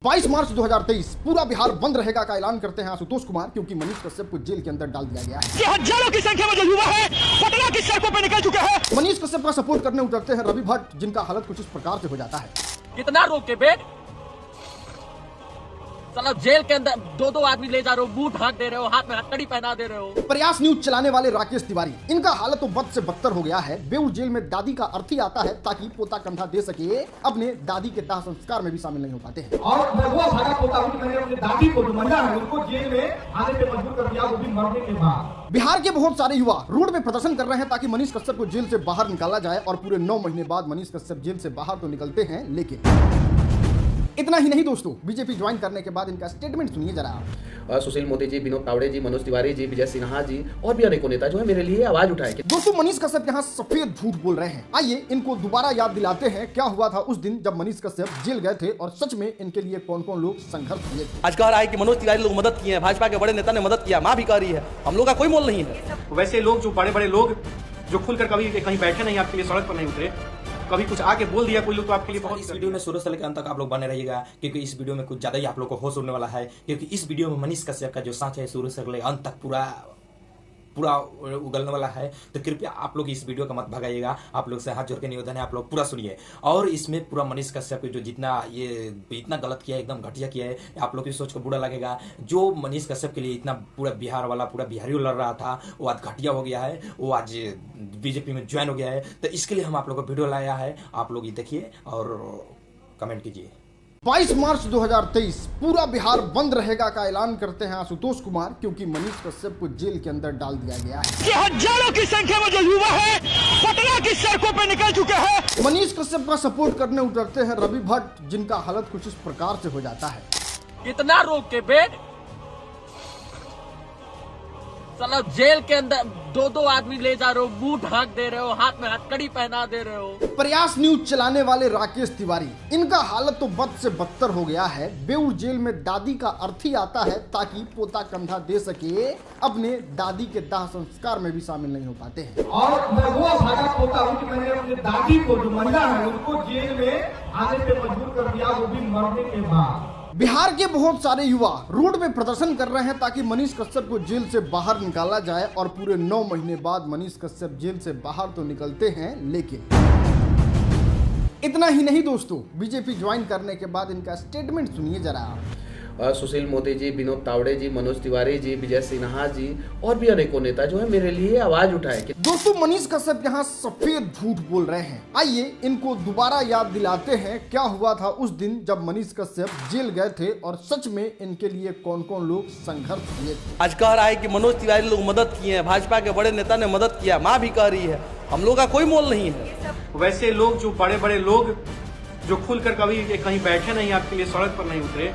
22 मार्च 2023 पूरा बिहार बंद रहेगा का ऐलान करते हैं आशुतोष कुमार, क्योंकि मनीष कश्यप को जेल के अंदर डाल दिया गया है। हजारों की संख्या में जो युवा है पटना की सड़कों पर निकल चुके हैं। मनीष कश्यप का सपोर्ट करने उतरते हैं रवि भट्ट, जिनका हालत कुछ इस प्रकार से हो जाता है। कितना रोक के बेट साला जेल के अंदर दो आदमी ले जा रहे हो, बूट ढाक दे रहे हो, हाथ में हथकड़ी पहना दे रहे हो। प्रयास न्यूज चलाने वाले राकेश तिवारी, इनका हालत तो बद से बदतर हो गया है। बेऊर जेल में दादी का अर्थी आता है ताकि पोता कंधा दे सके, अपने दादी के दाह संस्कार में भी शामिल नहीं हो पाते हैं। और मैं वो भागा पोता हूं कि मैंने अपने दादी को जो महिला है उनको जेल में आने पे मजबूर कर दिया, वो भी मरने के बाद। बिहार के बहुत सारे युवा रोड में प्रदर्शन कर रहे हैं ताकि मनीष कश्यप को जेल से बाहर निकाला जाए, और पूरे 9 महीने बाद मनीष कश्यप जेल से बाहर तो निकलते हैं, लेकिन इतना ही नहीं दोस्तों, बीजेपी ज्वाइन करने के बाद इनका स्टेटमेंट सुनिए जरा। सुशील मोदी जी, विनोद तावड़े जी, मनोज तिवारी जी, विजय सिन्हा जी और भी अनेकों नेता जो है मेरे लिए आवाज उठाए। दोस्तों मनीष कश्यप यहाँ सफेद झूठ बोल रहे हैं। आइए इनको दोबारा याद दिलाते हैं क्या हुआ था उस दिन जब मनीष कश्यप जेल गए थे, और सच में इनके लिए कौन कौन लोग संघर्ष किए थे। आज कह रहा है कि मनोज तिवारी लोग मदद किए हैं, भाजपा के बड़े नेता ने मदद किया, मां भी कह रही है, हम लोग का कोई मोल नहीं है। वैसे लोग जो बड़े बड़े लोग जो खुलकर कभी कहीं बैठे नहीं, आपके लिए सड़क पर नहीं उतरे, कभी कुछ आके बोल दिया कोई लोग तो आपके लिए बहुत। इस वीडियो में शुरू से लेकर अंत तक आप लोग बने रहिएगा, क्योंकि इस वीडियो में कुछ ज्यादा ही आप लोग को होश उड़ने वाला है। क्योंकि इस वीडियो में मनीष कश्यप का जो सच है शुरू से लेकर अंत तक पूरा उगलने वाला है। तो कृपया आप लोग इस वीडियो का मत भगाइएगा। आप लोग से हाथ जोड़ के निवेदन है, आप लोग पूरा सुनिए। और इसमें पूरा मनीष कश्यप जो इतना गलत किया है, एकदम घटिया किया है, आप लोग की सोच को बुरा लगेगा। जो मनीष कश्यप के लिए इतना पूरा बिहार वाला पूरा बिहारी लड़ रहा था, वो आज घटिया हो गया है, वो आज बीजेपी में ज्वाइन हो गया है। तो इसके लिए हम आप लोग को वीडियो लाया है, आप लोग ये देखिए और कमेंट कीजिए। 22 मार्च 2023 पूरा बिहार बंद रहेगा का ऐलान करते हैं आशुतोष कुमार, क्योंकि मनीष कश्यप को जेल के अंदर डाल दिया गया है। हजारों की संख्या में जो युवा है पटना की सड़कों पर निकल चुके हैं। मनीष कश्यप का सपोर्ट करने उतरते हैं रवि भट्ट, जिनका हालत कुछ इस प्रकार से हो जाता है। कितना रोक के बेट साला जेल के अंदर दो आदमी ले जा रहे हो, बूट ढाक दे रहे हो, हाथ में हथकड़ी पहना दे रहे हो। प्रयास न्यूज चलाने वाले राकेश तिवारी, इनका हालत तो बद से बदतर हो गया है। बेऊर जेल में दादी का अर्थी आता है ताकि पोता कंधा दे सके, अपने दादी के दाह संस्कार में भी शामिल नहीं हो पाते हैं। और मैं वो भागा पोता हूं कि मैंने अपने दादी को जो महिला है उनको जेल में आने पे मजबूर कर दिया, वो भी मरने के बाद। बिहार के बहुत सारे युवा रोड में प्रदर्शन कर रहे हैं ताकि मनीष कश्यप को जेल से बाहर निकाला जाए, और पूरे 9 महीने बाद मनीष कश्यप जेल से बाहर तो निकलते हैं, लेकिन इतना ही नहीं दोस्तों, बीजेपी ज्वाइन करने के बाद इनका स्टेटमेंट सुनिए जरा। सुशील मोदी जी, विनोद तावड़े जी, मनोज तिवारी जी, विजय सिन्हा जी और भी अनेकों नेता जो है मेरे लिए आवाज उठाए। दोस्तों मनीष कश्यप यहाँ सफेद झूठ बोल रहे हैं। आइए इनको दोबारा याद दिलाते हैं क्या हुआ था उस दिन जब मनीष कश्यप जेल गए थे, और सच में इनके लिए कौन कौन लोग संघर्ष किए थे। आज कह रहा है कि मनोज तिवारी लोग मदद किए हैं, भाजपा के बड़े नेता ने मदद किया, मां भी कह रही है, हम लोग का कोई मोल नहीं है। वैसे लोग जो बड़े बड़े लोग जो खुलकर कभी कहीं बैठे नहीं, आपके लिए सड़क पर नहीं उतरे,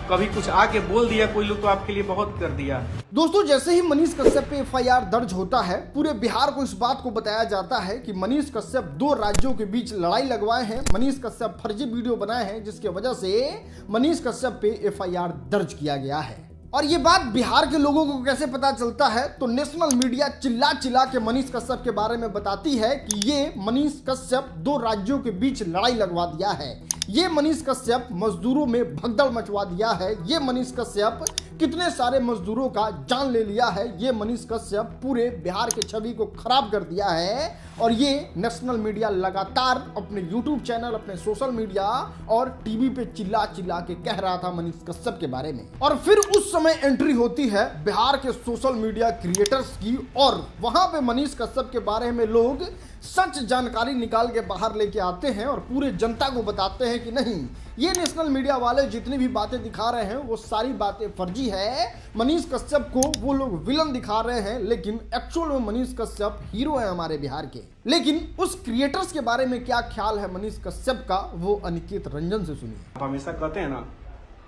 कभी कुछ आके बोल दिया कोई लोग तो आपके लिए बहुत कर दिया। दोस्तों जैसे ही मनीष कश्यप पे FIR दर्ज होता है, पूरे बिहार को इस बात को बताया जाता है कि मनीष कश्यप 2 राज्यों के बीच लड़ाई लगवाए हैं, मनीष कश्यप फर्जी वीडियो बनाए हैं, जिसकी वजह से मनीष कश्यप पे FIR दर्ज किया गया है। और ये बात बिहार के लोगों को कैसे पता चलता है, तो नेशनल मीडिया चिल्ला चिल्ला के मनीष कश्यप के बारे में बताती है कि ये मनीष कश्यप 2 राज्यों के बीच लड़ाई लगवा दिया है, ये मनीष कश्यप मजदूरों में भगदड़ मचवा दिया है, ये मनीष कश्यप कितने सारे मजदूरों का जान ले लिया है, ये मनीष कश्यप पूरे बिहार की छवि को खराब कर दिया है। और ये नेशनल मीडिया लगातार अपने YouTube चैनल, अपने सोशल मीडिया और टीवी पे चिल्ला चिल्ला के कह रहा था मनीष कश्यप के बारे में। और फिर उस समय एंट्री होती है बिहार के सोशल मीडिया क्रिएटर्स की, और वहां पे मनीष कश्यप के बारे में लोग सच जानकारी निकाल के बाहर लेके आते हैं और पूरे जनता को बताते हैं कि नहीं, ये नेशनल मीडिया वाले जितनी भी बातें दिखा रहे हैं वो सारी बातें फर्जी है। मनीष कश्यप को वो लोग विलन दिखा रहे हैं, लेकिन एक्चुअल में मनीष कश्यप हीरो है हमारे बिहार के। लेकिन उस क्रिएटर्स के बारे में क्या ख्याल है मनीष कश्यप का, वो अनिकेत रंजन से सुनिए। आप हमेशा कहते हैं ना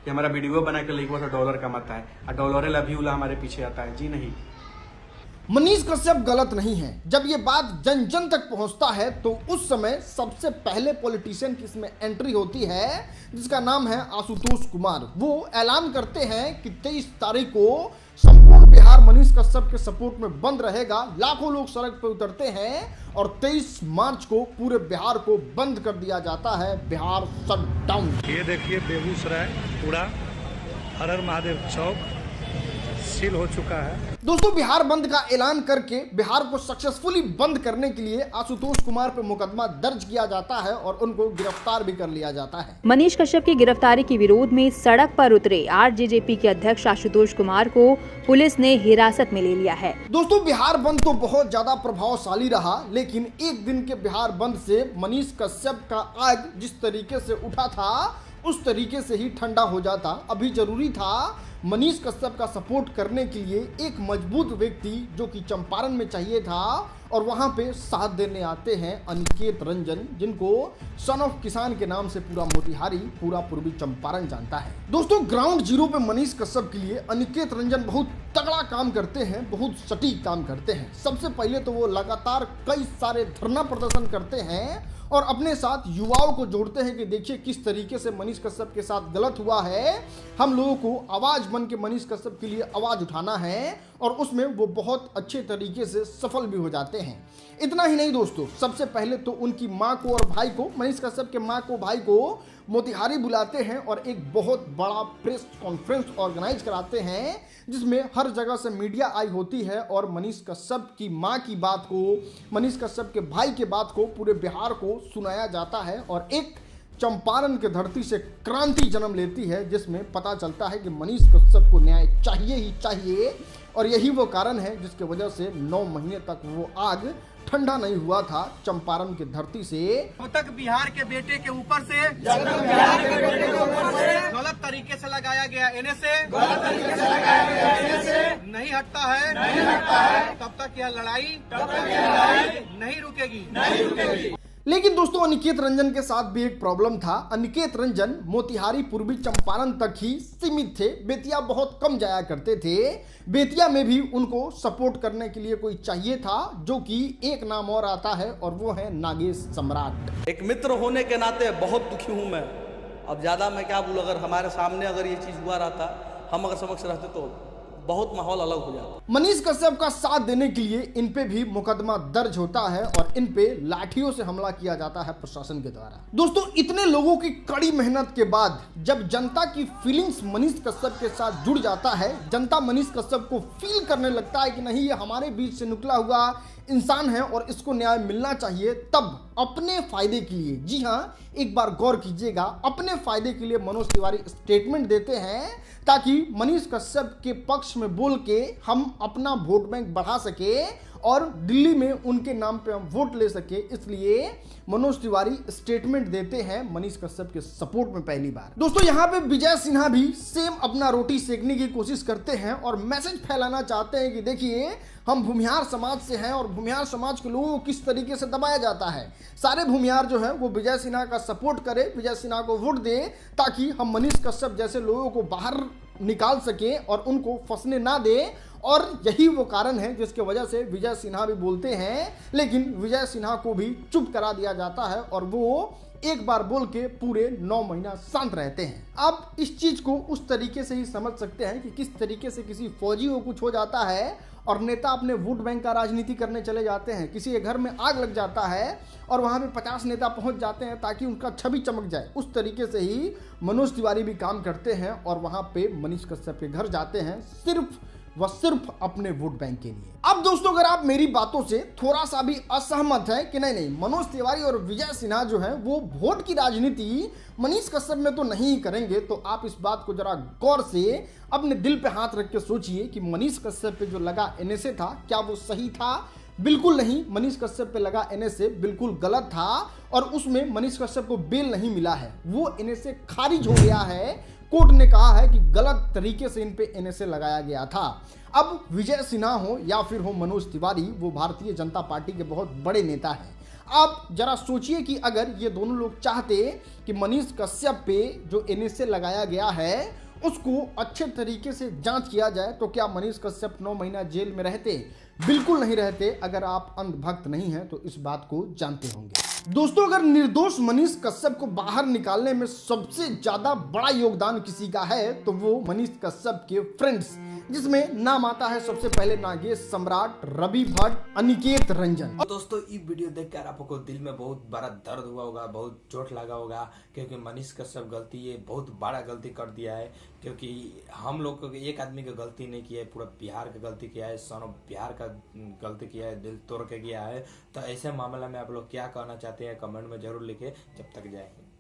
कि हमारा वीडियो बना के $1 कमाता है, और $1 लव यू हमारे पीछे आता है। जी नहीं, मनीष कश्यप गलत नहीं है। जब ये बात जन जन तक पहुंचता है तो उस समय सबसे पहले पॉलिटिशियन की इसमें एंट्री होती है जिसका नाम है आशुतोष कुमार। वो ऐलान करते हैं कि 23 तारीख को संपूर्ण बिहार मनीष कश्यप के सपोर्ट में बंद रहेगा। लाखों लोग सड़क पर उतरते हैं और 23 मार्च को पूरे बिहार को बंद कर दिया जाता है, बिहार शटडाउन। ये देखिए बेगूसराय पूरा हर हर महादेव चौक सील हो चुका है। दोस्तों, बिहार बंद का ऐलान करके बिहार को सक्सेसफुली बंद करने के लिए आशुतोष कुमार पर मुकदमा दर्ज किया जाता है और उनको गिरफ्तार भी कर लिया जाता है। मनीष कश्यप की गिरफ्तारी के विरोध में सड़क पर उतरे आरजेजेपी के अध्यक्ष आशुतोष कुमार को पुलिस ने हिरासत में ले लिया है। दोस्तों, बिहार बंद तो बहुत ज्यादा प्रभावशाली रहा, लेकिन एक दिन के बिहार बंद से मनीष कश्यप का आग जिस तरीके से उठा था उस तरीके से ही ठंडा हो जाता। अभी जरूरी था मनीष कश्यप का सपोर्ट करने के लिए एक मजबूत व्यक्ति जो कि चंपारण में चाहिए था, और वहां पे साथ देने आते हैं अनिकेत रंजन, जिनको सन ऑफ किसान के नाम से पूरा मोतिहारी, पूरा पूर्वी चंपारण जानता है। दोस्तों, ग्राउंड जीरो पे मनीष कश्यप के लिए अनिकेत रंजन बहुत तगड़ा काम करते हैं, बहुत सटीक काम करते हैं। सबसे पहले तो वो लगातार कई सारे धरना प्रदर्शन करते हैं और अपने साथ युवाओं को जोड़ते हैं कि देखिए किस तरीके से मनीष कश्यप के साथ गलत हुआ है, हम लोगों को आवाज बन के मनीष कश्यप के लिए आवाज उठाना है, और उसमें वो बहुत अच्छे तरीके से सफल भी हो जाते हैं। इतना ही नहीं दोस्तों, सबसे पहले तो उनकी मां को और भाई को, मनीष कश्यप के मां को भाई को मोतिहारी बुलाते हैं और एक बहुत बड़ा प्रेस कॉन्फ्रेंस ऑर्गेनाइज कराते हैं जिसमें हर जगह से मीडिया आई होती है और मनीष कश्यप की मां की बात को, मनीष कश्यप के भाई के बात को पूरे बिहार को सुनाया जाता है और एक चंपारण के धरती से क्रांति जन्म लेती है जिसमें पता चलता है कि मनीष कश्यप को न्याय चाहिए ही चाहिए। और यही वो कारण है जिसके वजह से 9 महीने तक वो आग ठंडा नहीं हुआ था चंपारण की धरती से। अब तक बिहार के बेटे के ऊपर से गलत तरीके से लगाया गया एनएसए नहीं हटता है, तब तक यह लड़ाई नहीं रुकेगी। लेकिन दोस्तों, अनिकेत रंजन के साथ भी एक प्रॉब्लम था। अनिकेत रंजन मोतिहारी पूर्वी चंपारण तक ही सीमित थे, बेतिया बहुत कम जाया करते थे। बेतिया में भी उनको सपोर्ट करने के लिए कोई चाहिए था, जो कि एक नाम और आता है और वो है नागेश सम्राट। एक मित्र होने के नाते बहुत दुखी हूँ मैं। अब ज़्यादा मैं क्या बोलूँ, अगर हमारे सामने अगर ये चीज़ हुआ रहता, हम अगर समक्ष रहते तो बहुत माहौल अलग हो जाता। मनीष कश्यप का साथ देने के लिए इन पे भी मुकदमा दर्ज होता है और इन पे लाठियों से हमला किया जाता है प्रशासन के द्वारा। दोस्तों, इतने लोगों की कड़ी मेहनत के बाद जब जनता की फीलिंग्स मनीष कश्यप के साथ जुड़ जाता है, जनता मनीष कश्यप को फील करने लगता है कि नहीं, ये हमारे बीच से निकला हुआ इंसान है और इसको न्याय मिलना चाहिए, तब अपने फायदे के लिए, जी हाँ, एक बार गौर कीजिएगा, अपने फायदे के लिए मनोज तिवारी स्टेटमेंट देते हैं ताकि मनीष कश्यप के पक्ष में बोल के हम अपना वोट बैंक बढ़ा सके और दिल्ली में उनके नाम पे हम वोट ले सके। इसलिए मनोज तिवारी स्टेटमेंट देते हैं मनीष कश्यप के सपोर्ट में पहली बार। दोस्तों, यहाँ पे विजय सिन्हा भी सेम अपना रोटी सेकने की कोशिश करते हैं और मैसेज फैलाना चाहते हैं कि देखिए, हम भूमिहार समाज से हैं और भूमिहार समाज के लोगों को किस तरीके से दबाया जाता है। सारे भूमिहार जो है वो विजय सिन्हा का सपोर्ट करे, विजय सिन्हा को वोट दे, ताकि हम मनीष कश्यप जैसे लोगों को बाहर निकाल सके और उनको फंसने ना दे। और यही वो कारण है जिसके वजह से विजय सिन्हा भी बोलते हैं, लेकिन विजय सिन्हा को भी चुप करा दिया जाता है और वो एक बार बोल के पूरे 9 महीना शांत रहते हैं। आप इस चीज को उस तरीके से ही समझ सकते हैं कि किस तरीके से किसी फौजी को कुछ हो जाता है और नेता अपने वोट बैंक का राजनीति करने चले जाते हैं। किसी के घर में आग लग जाता है और वहां पे 50 नेता पहुंच जाते हैं ताकि उनका छवि चमक जाए। उस तरीके से ही मनोज तिवारी भी काम करते हैं और वहां पे मनीष कश्यप के घर जाते हैं सिर्फ व सिर्फ अपने वोट बैंक के लिए। अब दोस्तों, अगर आप मेरी बातों से थोड़ा सा भी असहमत है कि नहीं मनोज तिवारी और विजय सिन्हा जो है वो वोट की राजनीति मनीष कश्यप में तो नहीं करेंगे, तो आप इस बात को जरा गौर से अपने दिल पे हाथ रख के सोचिए कि मनीष कश्यप पे जो लगा एनएसए था, क्या वो सही था? बिल्कुल नहीं। मनीष कश्यप पे लगा एनएसए बिल्कुल गलत था और उसमें मनीष कश्यप को बेल नहीं मिला है, वो एनएसए खारिज हो गया है। कोर्ट ने कहा है कि गलत तरीके से इन पे एनएसए लगाया गया था। अब विजय सिन्हा हो या फिर हो मनोज तिवारी, वो भारतीय जनता पार्टी के बहुत बड़े नेता हैं। आप जरा सोचिए कि अगर ये दोनों लोग चाहते कि मनीष कश्यप पे जो एनएसए लगाया गया है उसको अच्छे तरीके से जांच किया जाए तो क्या मनीष कश्यप 9 महीना जेल में रहते? बिल्कुल नहीं रहते। अगर आप अंधभक्त नहीं हैं तो इस बात को जानते होंगे। दोस्तों, अगर निर्दोष मनीष कश्यप को बाहर निकालने में सबसे ज्यादा बड़ा योगदान किसी का है तो वो मनीष कश्यप के फ्रेंड्स, जिसमें नाम आता है सबसे पहले नागेश सम्राट, रवि भट्ट, अनिकेत रंजन। दोस्तों, ये वीडियो देखकर आपको दिल में बहुत बड़ा दर्द हुआ होगा, बहुत चोट लगा होगा, क्योंकि मनीष कश्यप गलती ये बहुत बड़ा गलती कर दिया है। क्योंकि हम लोग को एक आदमी का गलती नहीं किया है, पूरा बिहार का गलती किया है, सन ऑफ बिहार का गलती किया है, दिल तोड़ के किया है। तो ऐसे मामला में आप लोग क्या कहना चाहते हैं कमेंट में जरूर लिखे। जब तक जय हिंद।